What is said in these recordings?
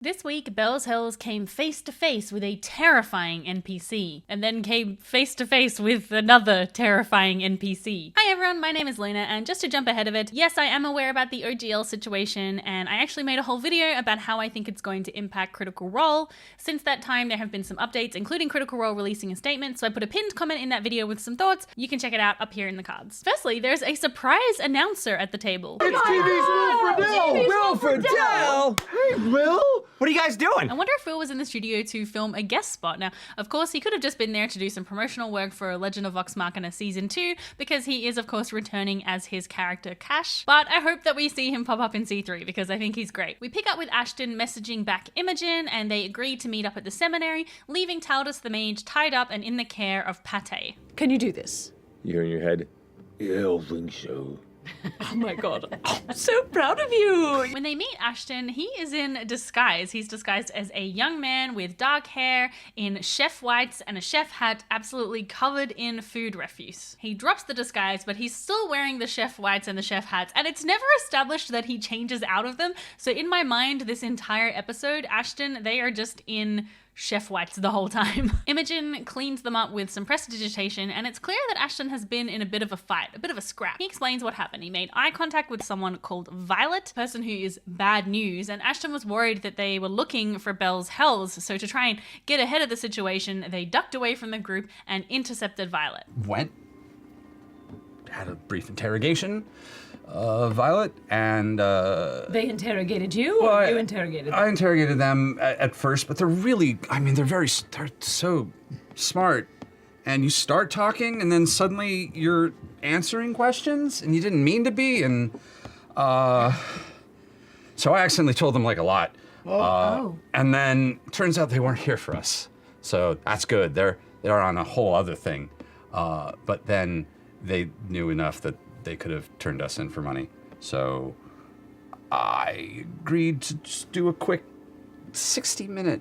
This week, Bells Hells came face to face with a terrifying NPC, and then came face to face with another terrifying NPC. Hi everyone, my name is Luna, and just to jump ahead of it, yes, I am aware about the OGL situation, and I actually made a whole video about how I think it's going to impact Critical Role. Since that time, there have been some updates, including Critical Role releasing a statement, so I put a pinned comment in that video with some thoughts. You can check it out up here in the cards. Firstly, there's a surprise announcer at the table. It's TV's Will Friedle! Hey, Will! What are you guys doing? I wonder if Will was in the studio to film a guest spot. Now, of course, he could have just been there to do some promotional work for Legend of Vox Machina Season 2, because he is, of course, returning as his character Cash. But I hope that we see him pop up in C3, because I think he's great. We pick up with Ashton messaging back Imogen, and they agree to meet up at the seminary, leaving Taldus the mage tied up and in the care of Pate. Can you do this? You hear in your head, yeah, I think so. Oh my god, I'm so proud of you! When they meet Ashton, he is in disguise. He's disguised as a young man with dark hair, in chef whites and a chef hat, absolutely covered in food refuse. He drops the disguise, but he's still wearing the chef whites and the chef hats, and it's never established that he changes out of them. So in my mind, this entire episode, Ashton, they are just in chef whites the whole time. Imogen cleans them up with some prestidigitation, and it's clear that Ashton has been in a bit of a fight, a bit of a scrap. He explains what happened. He made eye contact with someone called Violet, a person who is bad news, and Ashton was worried that they were looking for Bells Hells, so to try and get ahead of the situation, they ducked away from the group and intercepted Violet. Went, had a brief interrogation. Violet, and They interrogated you, or you interrogated them? I interrogated them at first, but they're really, they're so smart. And you start talking, and then suddenly you're answering questions, and you didn't mean to be, and so I accidentally told them like a lot. And then turns out they weren't here for us. So that's good. They're on a whole other thing. But then they knew enough that they could have turned us in for money. So I agreed to just do a quick 60-minute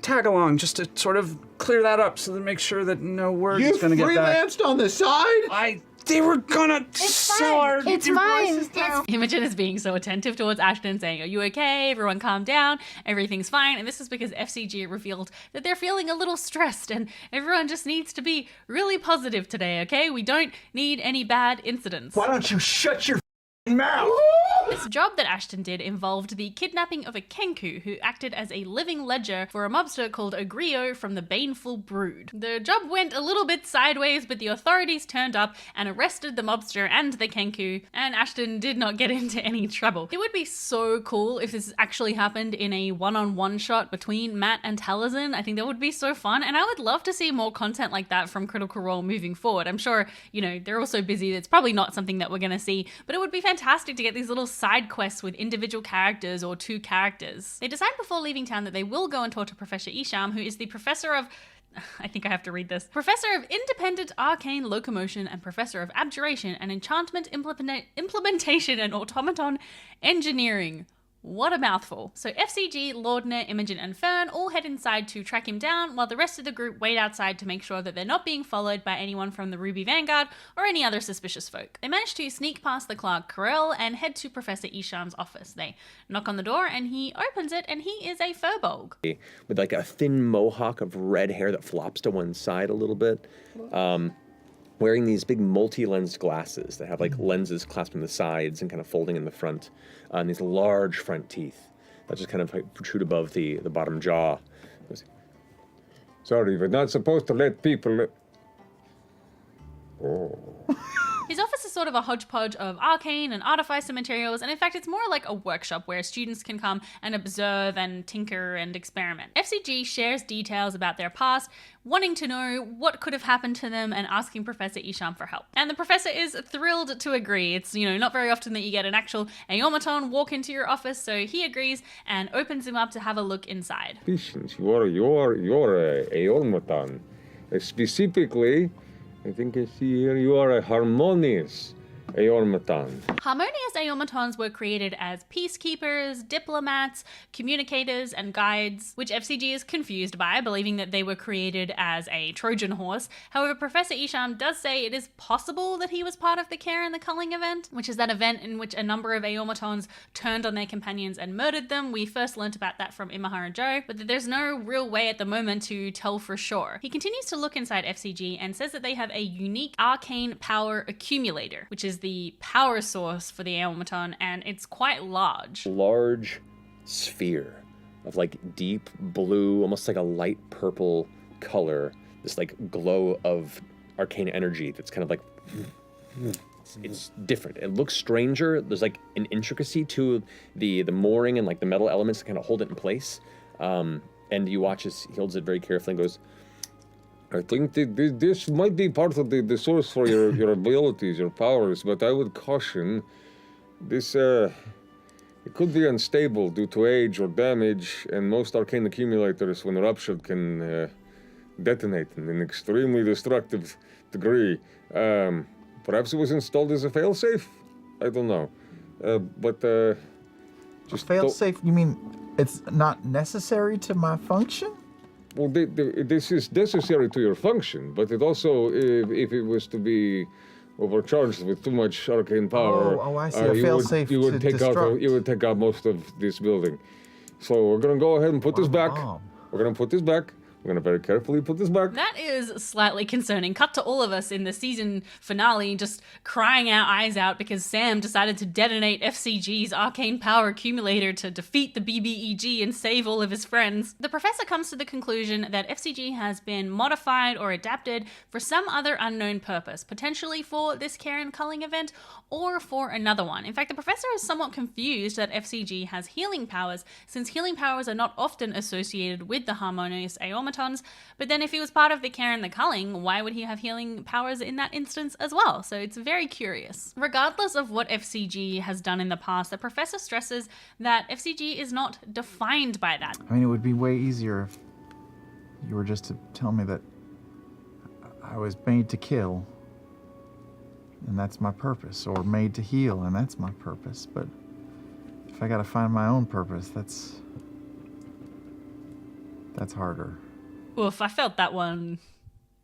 tag along just to sort of clear that up so to make sure that no word is going to get back. You freelanced on the side? They were gonna sell our... It's fine. Imogen is being so attentive towards Ashton, saying, "Are you okay? Everyone calm down. Everything's fine." And this is because FCG revealed that they're feeling a little stressed, and everyone just needs to be really positive today, okay? We don't need any bad incidents. Why don't you shut your mouth? This job that Ashton did involved the kidnapping of a Kenku who acted as a living ledger for a mobster called Ogrio from the Baneful Brood. The job went a little bit sideways, but the authorities turned up and arrested the mobster and the Kenku, and Ashton did not get into any trouble. It would be so cool if this actually happened in a one-on-one shot between Matt and Taliesin. I think that would be so fun, and I would love to see more content like that from Critical Role moving forward. I'm sure, they're all so busy, it's probably not something that we're gonna see, but it would be fantastic to get these little side quests with individual characters or two characters. They decide before leaving town that they will go and talk to Professor Esham, who is the professor of... I think I have to read this. Professor of Independent Arcane Locomotion and Professor of Abjuration and Enchantment Implementation and Automaton Engineering. What a mouthful. So FCG, Laudner, Imogen, and Fern all head inside to track him down, while the rest of the group wait outside to make sure that they're not being followed by anyone from the Ruby Vanguard or any other suspicious folk. They manage to sneak past the criticalrole and head to Professor Esham's office. They knock on the door and he opens it, and he is a furbolg. With like a thin mohawk of red hair that flops to one side a little bit. Wearing these big multi-lensed glasses that have like lenses clasped on the sides and kind of folding in the front. And these large front teeth that just kind of like protrude above the bottom jaw. Sorry, we're not supposed to let people... His office is sort of a hodgepodge of arcane and artificer materials, and in fact it's more like a workshop where students can come and observe and tinker and experiment. FCG shares details about their past, wanting to know what could have happened to them and asking Professor Esham for help. And the professor is thrilled to agree. It's, not very often that you get an actual Aomaton walk into your office, so he agrees and opens him up to have a look inside. Patience, you're a Ormatan. Specifically, I think I see here you are a harmonious. Aormaton. Harmonious Aormatons were created as peacekeepers, diplomats, communicators, and guides, which FCG is confused by, believing that they were created as a Trojan horse. However, Professor Esham does say it is possible that he was part of the Care and the Culling event, which is that event in which a number of Aormatons turned on their companions and murdered them. We first learnt about that from Imahara Joe, but that there's no real way at the moment to tell for sure. He continues to look inside FCG and says that they have a unique arcane power accumulator, which is the power source for the Aormaton, and it's quite large. Large sphere of like deep blue, almost like a light purple color, this like glow of arcane energy that's kind of like it's different. It looks stranger. There's like an intricacy to the mooring and like the metal elements to kind of hold it in place. And you watch as he holds it very carefully and goes, I think this might be part of the source for your abilities, your powers, but I would caution this, it could be unstable due to age or damage, and most arcane accumulators, when ruptured, can detonate in an extremely destructive degree. Perhaps it was installed as a failsafe? I don't know. Just Fail-safe, you mean it's not necessary to my function? Well, this is necessary to your function, but it also, if it was to be overcharged with too much arcane power, I see. A fail-safe to destruct. You would take out most of this building. So we're gonna go ahead and put this back. We're gonna put this back. We're gonna very carefully put this back. That is slightly concerning. Cut to all of us in the season finale just crying our eyes out because Sam decided to detonate FCG's arcane power accumulator to defeat the BBEG and save all of his friends. The professor comes to the conclusion that FCG has been modified or adapted for some other unknown purpose, potentially for this Care and Culling event or for another one. In fact, the professor is somewhat confused that FCG has healing powers, since healing powers are not often associated with the harmonious Aormatons. But then if he was part of the Care and the Culling, why would he have healing powers in that instance as well? So it's very curious. Regardless of what FCG has done in the past, the professor stresses that FCG is not defined by that. I mean, it would be way easier if you were just to tell me that I was made to kill, and that's my purpose, or made to heal, and that's my purpose. But if I gotta find my own purpose, that's harder. Oof, I felt that one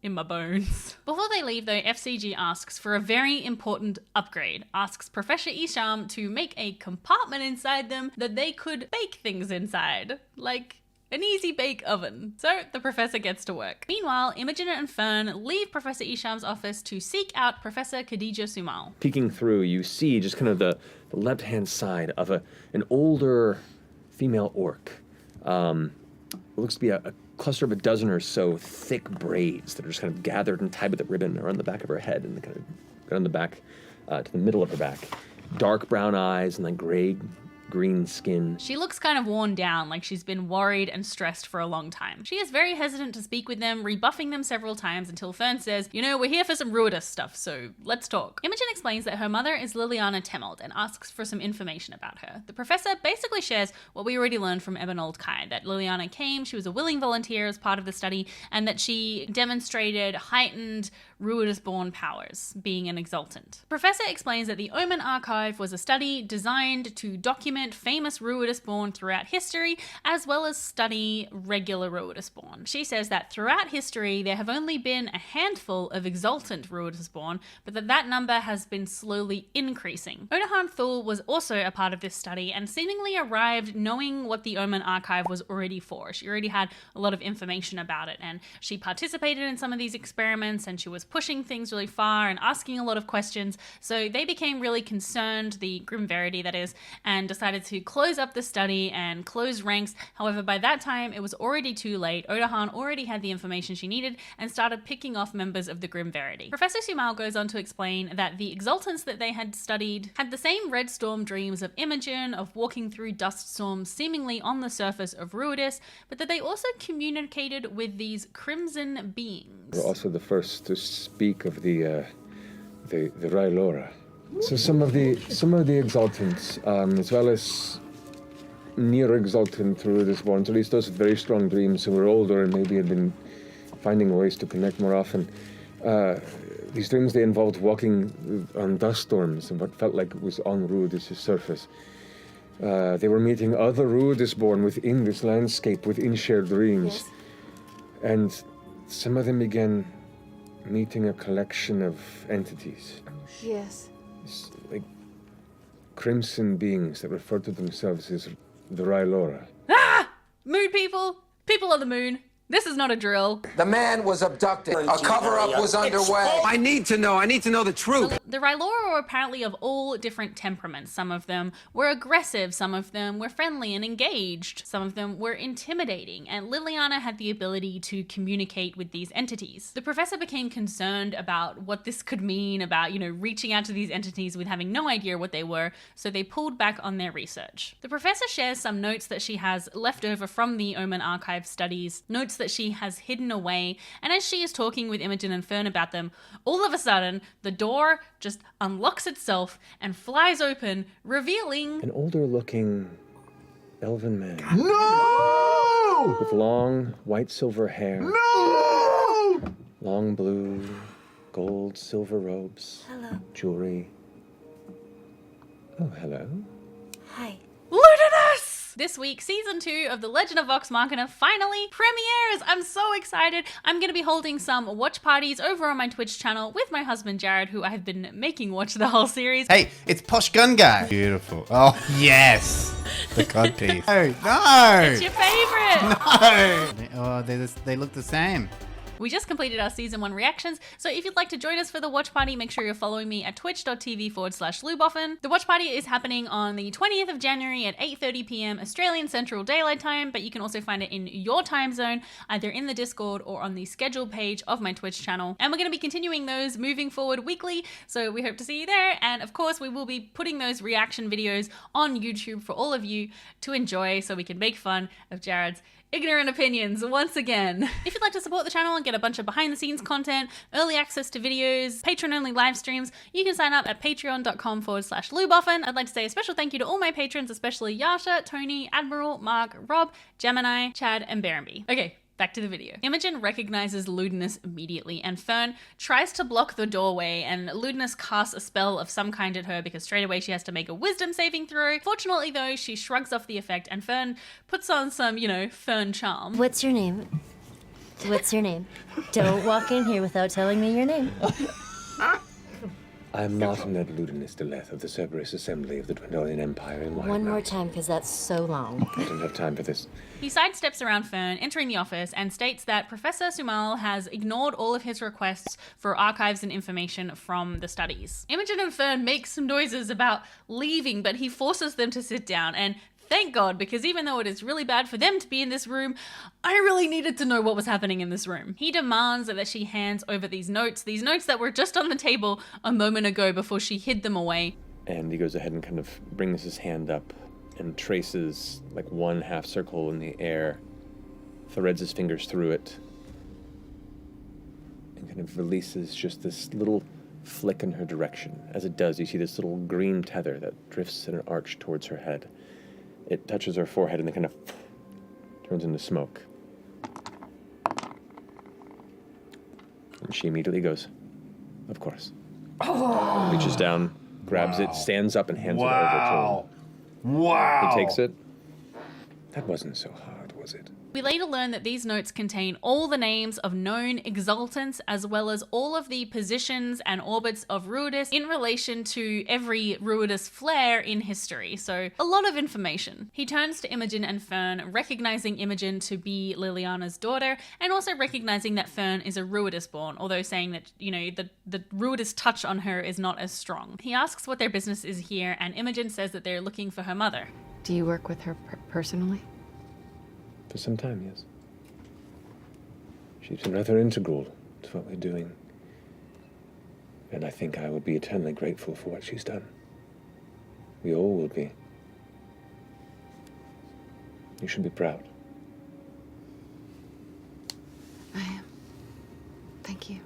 in my bones. Before they leave though, FCG asks for a very important upgrade, asks Professor Esham to make a compartment inside them that they could bake things inside, like an easy bake oven. So the professor gets to work. Meanwhile, Imogen and Fern leave Professor Esham's office to seek out Professor Khadija Sumal. peeking through, you see just kind of the left-hand side of an older female orc. It looks to be a cluster of a dozen or so thick braids that are just kind of gathered and tied with a ribbon around the back of her head and kind of around the back to the middle of her back. Dark brown eyes and then gray-green skin. She looks kind of worn down, like she's been worried and stressed for a long time. She is very hesitant to speak with them, rebuffing them several times until Fern says, you know, we're here for some Ruidus stuff, so let's talk. Imogen explains that her mother is Liliana Temeld and asks for some information about her. The professor basically shares what we already learned from Ebenold Kai, that Liliana came, she was a willing volunteer as part of the study, and that she demonstrated heightened Ruidus-born powers, being an exultant. The professor explains that the Omen Archive was a study designed to document famous Ruidus-born throughout history, as well as study regular Ruidus-born. She says that throughout history, there have only been a handful of exultant Ruidus-born, but that number has been slowly increasing. Onahan Thul was also a part of this study and seemingly arrived knowing what the Omen Archive was already for. She already had a lot of information about it, and she participated in some of these experiments, and she was pushing things really far and asking a lot of questions. So they became really concerned, the Grim Verity that is, and decided to close up the study and close ranks. However, by that time, it was already too late. Odahan already had the information she needed and started picking off members of the Grim Verity. Professor Sumal goes on to explain that the exultants that they had studied had the same Red Storm dreams of Imogen, of walking through dust storms seemingly on the surface of Ruidus, but that they also communicated with these crimson beings. We're also the first to speak of the Reilora. So some of the exultants, as well as near exultant Ruidus-born, at least those with very strong dreams who were older and maybe had been finding ways to connect more often, These dreams, they involved walking on dust storms and what felt like it was on Ruidus' surface. They were meeting other Ruidus-born within this landscape, within shared dreams. Yes. And some of them began meeting a collection of entities. Yes. It's like crimson beings that refer to themselves as the Reilora. Moon people! People of the moon! This is not a drill. The man was abducted. A cover-up was underway. I need to know the truth. The Reilora were apparently of all different temperaments. Some of them were aggressive, some of them were friendly and engaged, some of them were intimidating, and Liliana had the ability to communicate with these entities. The professor became concerned about what this could mean, about, reaching out to these entities with having no idea what they were, so they pulled back on their research. The professor shares some notes that she has left over from the Omen Archive studies, notes that she has hidden away, and as she is talking with Imogen and Fern about them, all of a sudden, the door just unlocks itself and flies open, revealing An older-looking elven man No! with long white silver hair, No! long blue, gold, silver robes, Hello. jewelry. Oh, hello. Hi. Ludinus! This week, season 2 of The Legend of Vox Machina finally premieres! I'm so excited! I'm going to be holding some watch parties over on my Twitch channel with my husband Jared, who I've been making watch the whole series. Hey, it's Posh Gun Guy. Beautiful. Oh, yes. The codpiece. No. It's your favorite! No. Oh, they look the same. We just completed our season 1 reactions, so if you'd like to join us for the watch party, make sure you're following me at twitch.tv/Luboffin. The watch party is happening on the 20th of January at 8:30 p.m. Australian Central Daylight Time, but you can also find it in your time zone, either in the Discord or on the schedule page of my Twitch channel. And we're going to be continuing those moving forward weekly, so we hope to see you there. And of course, we will be putting those reaction videos on YouTube for all of you to enjoy, so we can make fun of Jared's ignorant opinions once again. If you'd like to support the channel and get a bunch of behind the scenes content, early access to videos, patron only live streams, you can sign up at patreon.com/Luboffin. I'd like to say a special thank you to all my patrons, especially Yasha, Tony, Admiral, Mark, Rob, Gemini, Chad, and Berenby. Okay, back to the video. Imogen recognizes Ludinus immediately, and Fern tries to block the doorway, and Ludinus casts a spell of some kind at her because straight away she has to make a wisdom saving throw. Fortunately though, she shrugs off the effect, and Fern puts on some, Fern charm. What's your name? What's your name? Don't walk in here without telling me your name. I'm Martinet Ludinus Deleth of the Cerberus Assembly of the Dwendalian Empire in White One more Mountain. time, because that's so long. I don't have time for this. He sidesteps around Fern, entering the office, and states that Professor Sumal has ignored all of his requests for archives and information from the studies. Imogen and Fern make some noises about leaving, but he forces them to sit down, and thank God, because even though it is really bad for them to be in this room, I really needed to know what was happening in this room. He demands that she hands over these notes that were just on the table a moment ago before she hid them away. And he goes ahead and kind of brings his hand up and traces like one half circle in the air, threads his fingers through it, and kind of releases just this little flick in her direction. As it does, you see this little green tether that drifts in an arch towards her head. It touches her forehead and then kind of turns into smoke. And she immediately goes, of course. Reaches down, grabs it, stands up, and hands it over to him. Wow. He takes it. That wasn't so hard, was it? We later learn that these notes contain all the names of known exaltants, as well as all of the positions and orbits of Ruidus in relation to every Ruidus flare in history. So a lot of information. He turns to Imogen and Fern, recognizing Imogen to be Liliana's daughter, and also recognizing that Fern is a Ruidus born, although saying that, the Ruidus touch on her is not as strong. He asks what their business is here, and Imogen says that they're looking for her mother. Do you work with her personally? For some time, yes. She's been rather integral to what we're doing. And I think I will be eternally grateful for what she's done. We all will be. You should be proud. I am. Thank you.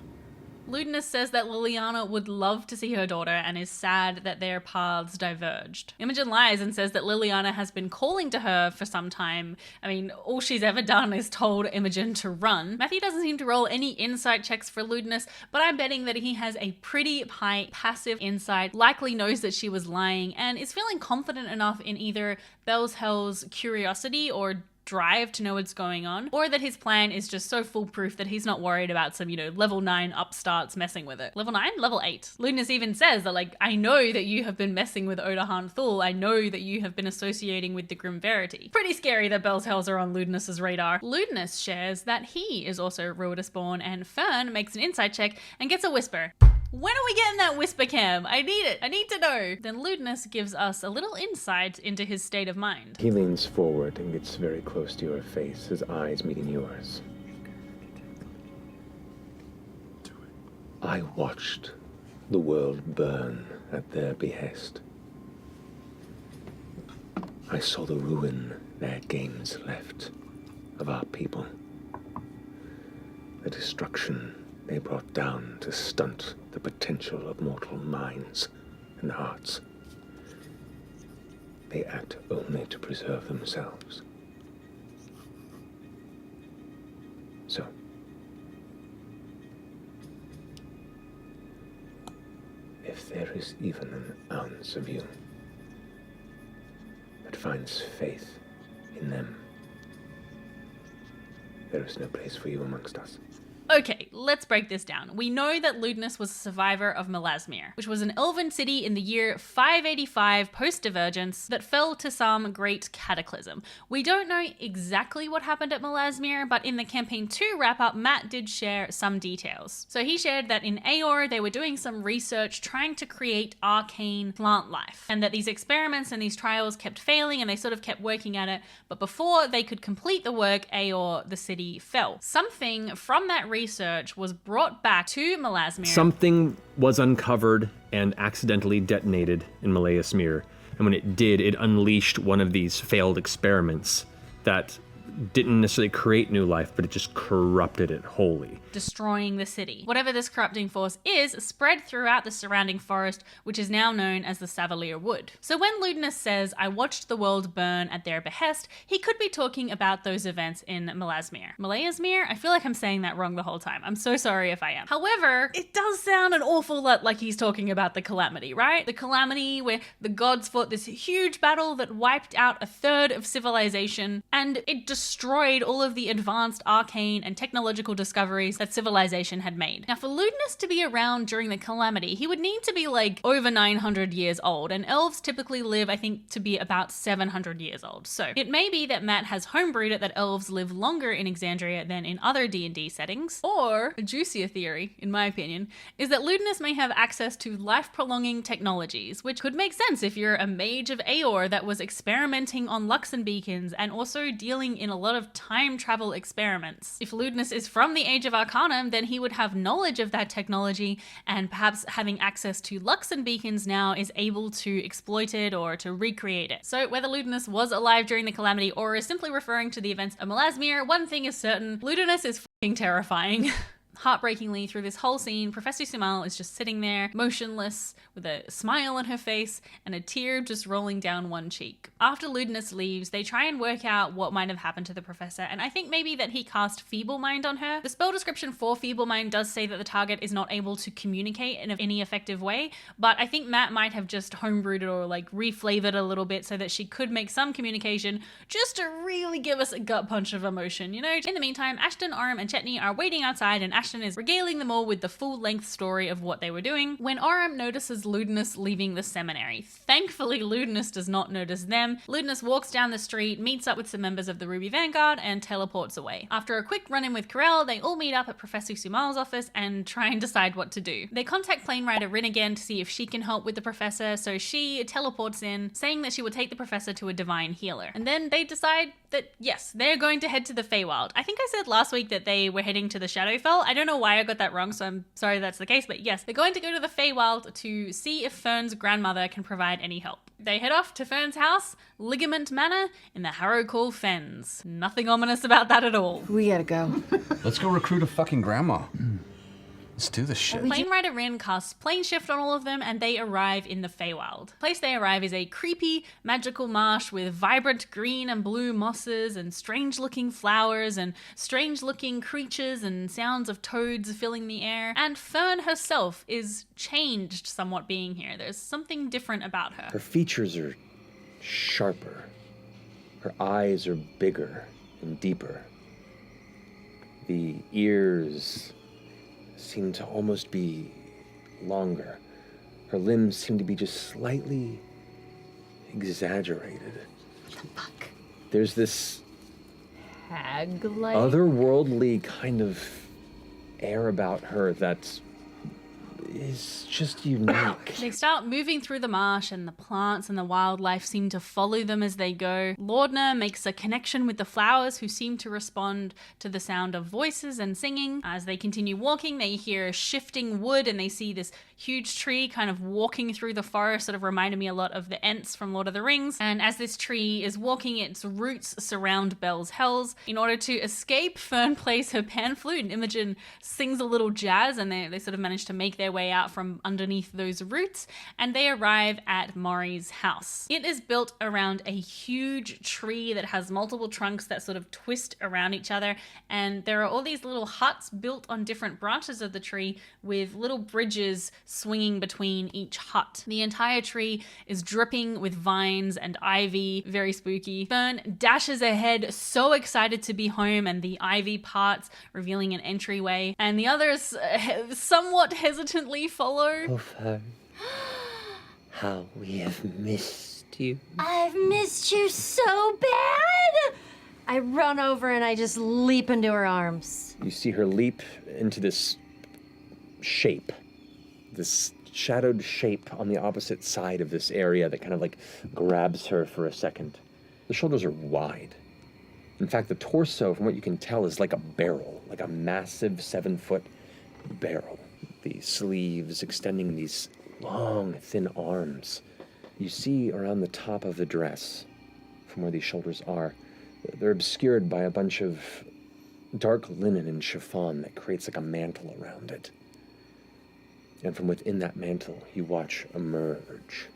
Ludinus says that Liliana would love to see her daughter and is sad that their paths diverged. Imogen lies and says that Liliana has been calling to her for some time. I mean, all she's ever done is told Imogen to run. Matthew doesn't seem to roll any insight checks for Ludinus, but I'm betting that he has a pretty high passive insight, likely knows that she was lying, and is feeling confident enough in either Bell's curiosity or drive to know what's going on, or that his plan is just so foolproof that he's not worried about some, level 9 upstarts messing with it. Level 9? Level 8. Ludinus even says that, like, I know that you have been messing with Odahan Thul. I know that you have been associating with the Grim Verity. Pretty scary that Bell's Hells are on Ludinus's radar. Ludinus shares that he is also Ruidus born, and Fern makes an insight check and gets a whisper. When are we getting that whisper cam? I need it. I need to know. Then Ludinus gives us a little insight into his state of mind. He leans forward and gets very close to your face, his eyes meeting yours. I watched the world burn at their behest. I saw the ruin their games left of our people. The destruction they brought down to stunt the potential of mortal minds and hearts. They act only to preserve themselves. So, if there is even an ounce of you that finds faith in them, there is no place for you amongst us. Okay, let's break this down. We know that Ludinus was a survivor of Melasmere, which was an elven city in the year 585 post-divergence that fell to some great cataclysm. We don't know exactly what happened at Melasmere, but in the Campaign 2 wrap-up, Matt did share some details. So he shared that in Aor, they were doing some research trying to create arcane plant life, and that these experiments and these trials kept failing and they sort of kept working at it, but before they could complete the work, Aor, the city, fell. Something from that research was brought back to Melasmere. Something was uncovered and accidentally detonated in Melasmere, and when it did, it unleashed one of these failed experiments that didn't necessarily create new life, but it just corrupted it wholly. Destroying the city. Whatever this corrupting force is spread throughout the surrounding forest, which is now known as the Savalier Wood. So when Ludinus says, I watched the world burn at their behest, he could be talking about those events in Melasmere. Melasmere? I feel like I'm saying that wrong the whole time. I'm so sorry if I am. However, it does sound an awful lot like he's talking about the Calamity, right? The Calamity where the gods fought this huge battle that wiped out a third of civilization, and it destroyed all of the advanced arcane and technological discoveries that civilization had made. Now, for Ludinus to be around during the Calamity, he would need to be like over 900 years old, and elves typically live, I think, to be about 700 years old. So it may be that Matt has homebrewed it that elves live longer in Exandria than in other D&D settings, or a juicier theory, in my opinion, is that Ludinus may have access to life-prolonging technologies, which could make sense if you're a mage of Aor that was experimenting on Luxon beacons and also dealing in a lot of time travel experiments. If Ludinus is from the Age of Arcanum, then he would have knowledge of that technology, and perhaps having access to Luxon beacons now is able to exploit it or to recreate it. So whether Ludinus was alive during the Calamity or is simply referring to the events of Melasmere, one thing is certain, Ludinus is f***ing terrifying. Heartbreakingly, through this whole scene, Professor Sumal is just sitting there, motionless, with a smile on her face and a tear just rolling down one cheek. After Ludinus leaves, they try and work out what might have happened to the professor, and I think maybe that he cast Feeble Mind on her. The spell description for Feeble Mind does say that the target is not able to communicate in any effective way, but I think Matt might have just homebrewed it or like reflavored a little bit so that she could make some communication just to really give us a gut punch of emotion, you know? In the meantime, Ashton, Aram, and Chetney are waiting outside, and Ashton is regaling them all with the full-length story of what they were doing when Aram notices Ludinus leaving the seminary. Thankfully, Ludinus does not notice them. Ludinus walks down the street, meets up with some members of the Ruby Vanguard, and teleports away. After a quick run-in with Corel, they all meet up at Professor Sumal's office and try and decide what to do. They contact Plane Rider Rin again to see if she can help with the professor, so she teleports in, saying that she would take the professor to a divine healer. And then they decide that, yes, they're going to head to the Feywild. I think I said last week that they were heading to the Shadowfell. I don't know why I got that wrong, so I'm sorry that's the case, but yes, they're going to go to the Feywild to see if Fern's grandmother can provide any help. They head off to Fern's house, Ligament Manor, in the Harrowcall Fens. Nothing ominous about that at all. We gotta go. Let's go recruit a fucking grandma. Let's do this shit. Plane Rider Rin casts Plane Shift on all of them, and they arrive in the Feywild. The place they arrive is a creepy, magical marsh with vibrant green and blue mosses and strange-looking flowers and strange-looking creatures and sounds of toads filling the air. And Fern herself is changed somewhat being here. There's something different about her. Her features are sharper. Her eyes are bigger and deeper. The ears seem to almost be longer. Her limbs seem to be just slightly exaggerated. Fuck. There's this Hag-like. otherworldly kind of air about her that is just unique. They start moving through the marsh, and the plants and the wildlife seem to follow them as they go. Lordna makes a connection with the flowers, who seem to respond to the sound of voices and singing. As they continue walking, they hear shifting wood, and they see this huge tree kind of walking through the forest, sort of reminded me a lot of the Ents from Lord of the Rings. And as this tree is walking, its roots surround Belle's Hells. In order to escape, Fern plays her pan flute, and Imogen sings a little jazz, and they sort of manage to make their way out from underneath those roots, and they arrive at Maury's house. It is built around a huge tree that has multiple trunks that sort of twist around each other, and there are all these little huts built on different branches of the tree with little bridges swinging between each hut. The entire tree is dripping with vines and ivy, very spooky. Fern dashes ahead, so excited to be home, and the ivy parts, revealing an entryway, and the others somewhat hesitantly follow. Oh, Fern, how we have missed you. I've missed you so bad! I run over and I just leap into her arms. You see her leap into this shape, this shadowed shape on the opposite side of this area that kind of like grabs her for a second. The shoulders are wide. In fact, the torso, from what you can tell, is like a barrel, like a massive 7-foot barrel. The sleeves extending these long, thin arms. You see around the top of the dress, from where these shoulders are, they're obscured by a bunch of dark linen and chiffon that creates like a mantle around it. And from within that mantle, you watch emerge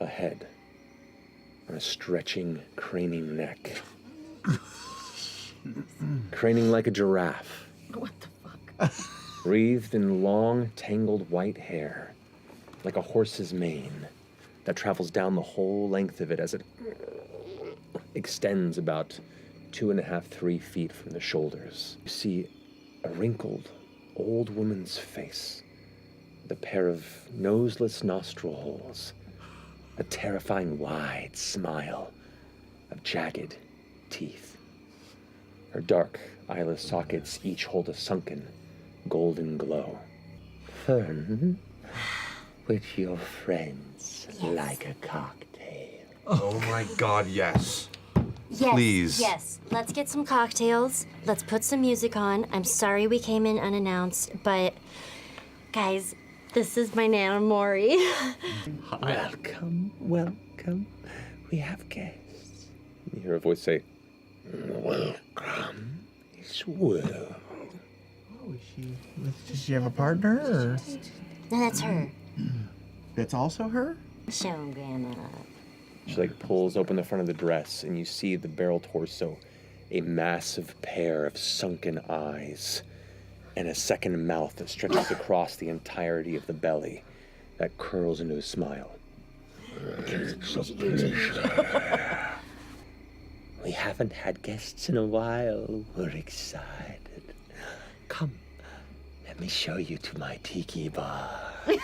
a head on a stretching, craning neck. Craning like a giraffe. What the fuck? Wreathed in long, tangled white hair, like a horse's mane, that travels down the whole length of it as it extends about 2.5, 3 feet from the shoulders. You see a wrinkled, old woman's face, with a pair of noseless nostril holes, a terrifying wide smile of jagged teeth. Her dark, eyeless sockets each hold a sunken, golden glow. Fern, with your friends, like a cocktail. Oh my god, yes. Yes, Please. yes. Let's get some cocktails. Let's put some music on. I'm sorry we came in unannounced, but guys, this is my Nana Maury. Welcome, welcome. We have guests. You hear a voice say, Welcome, this world. Oh, does she have a partner, or? No, that's her. That's also her? Show 'em, Grandma. she like pulls open the front of the dress, and you see the barrel torso, a massive pair of sunken eyes, and a second mouth that stretches across the entirety of the belly, that curls into a smile. We haven't had guests in a while. We're excited. Come, let me show you to my tiki bar. And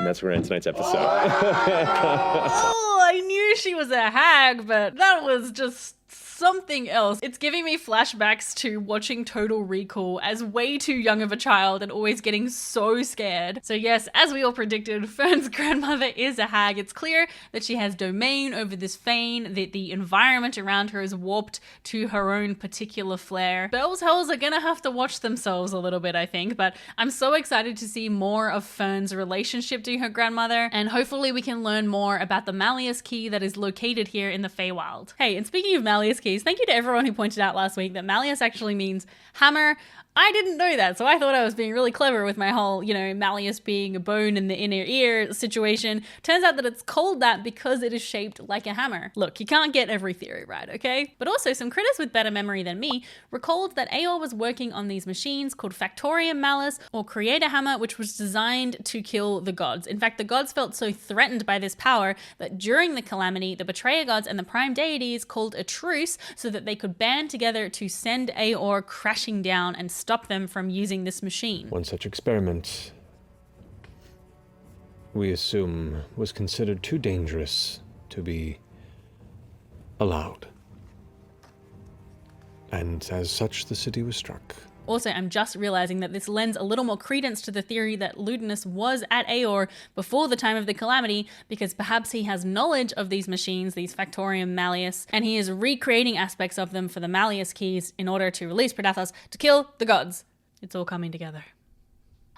that's where it ends tonight's episode. Oh, I knew she was a hag, but that was just something else. It's giving me flashbacks to watching Total Recall as way too young of a child and always getting so scared. So yes, as we all predicted, Fern's grandmother is a hag. It's clear that she has domain over this fane, that the environment around her is warped to her own particular flair. Belle's Hells are gonna have to watch themselves a little bit, I think, but I'm so excited to see more of Fern's relationship to her grandmother, and hopefully we can learn more about the Malleus Malleus key that is located here in the Feywild. Hey, and speaking of Malleus keys, thank you to everyone who pointed out last week that Malleus actually means hammer. I didn't know that, so I thought I was being really clever with my whole, Malleus being a bone in the inner ear situation. Turns out that it's called that because it is shaped like a hammer. Look, you can't get every theory right, okay? But also, some critters with better memory than me recalled that Eeyore was working on these machines called Factorium Malice or Creator Hammer, which was designed to kill the gods. In fact, the gods felt so threatened by this power that during the calamity, the Betrayer gods and the Prime Deities called a truce so that they could band together to send Eeyore crashing down and stop them from using this machine. One such experiment, we assume, was considered too dangerous to be allowed. And as such, the city was struck. Also, I'm just realizing that this lends a little more credence to the theory that Ludinus was at Eeyore before the time of the calamity, because perhaps he has knowledge of these machines, these Factorium Malleus, and he is recreating aspects of them for the Malleus keys in order to release Predathos to kill the gods. It's all coming together.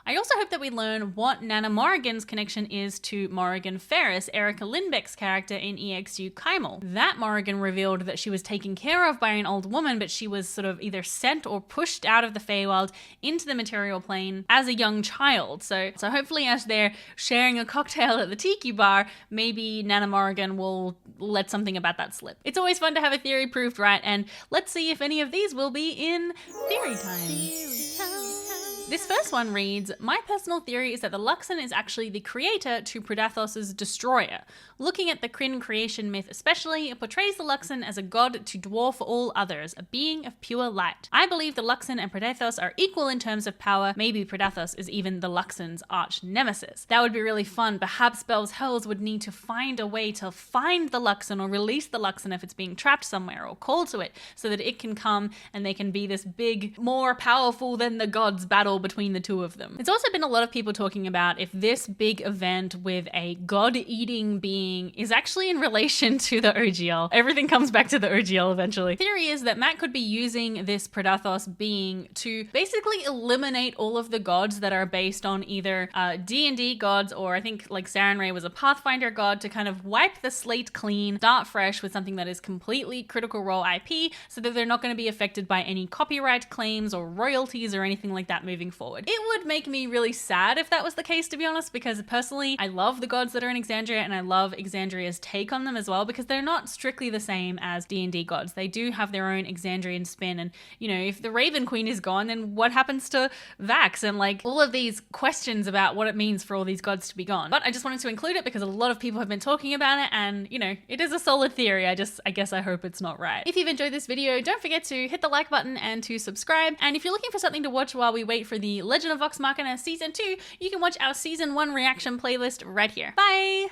I also hope that we learn what Nana Morrigan's connection is to Morrigan Ferris, Erica Lindbeck's character in EXU Keimal. That Morrigan revealed that she was taken care of by an old woman, but she was sort of either sent or pushed out of the Feywild into the material plane as a young child. So hopefully as they're sharing a cocktail at the tiki bar, maybe Nana Morrigan will let something about that slip. It's always fun to have a theory proved right, and let's see if any of these will be in Theory Time. This first one reads, my personal theory is that the Luxon is actually the creator to Predathos' destroyer. Looking at the Kryn creation myth especially, it portrays the Luxon as a god to dwarf all others, a being of pure light. I believe the Luxon and Predathos are equal in terms of power. Maybe Predathos is even the Luxon's arch nemesis. That would be really fun. Perhaps Bell's Hells would need to find a way to find the Luxon or release the Luxon if it's being trapped somewhere or call to it so that it can come and they can be this big, more powerful than the gods battle between the two of them. It's also been a lot of people talking about if this big event with a god-eating being is actually in relation to the OGL. Everything comes back to the OGL eventually. Theory is that Matt could be using this Predathos being to basically eliminate all of the gods that are based on either D&D gods, or I think like Sarenrae was a Pathfinder god, to kind of wipe the slate clean, start fresh with something that is completely Critical Role IP so that they're not going to be affected by any copyright claims or royalties or anything like that moving forward. It would make me really sad if that was the case, to be honest, because personally, I love the gods that are in Exandria and I love Exandria's take on them as well, because they're not strictly the same as D&D gods. They do have their own Exandrian spin, and if the Raven Queen is gone, then what happens to Vax and like all of these questions about what it means for all these gods to be gone. But I just wanted to include it because a lot of people have been talking about it, and it is a solid theory. I guess I hope it's not right. If you've enjoyed this video, don't forget to hit the like button and to subscribe. And if you're looking for something to watch while we wait for the Legend of Vox Machina Season 2, you can watch our Season 1 reaction playlist right here. Bye!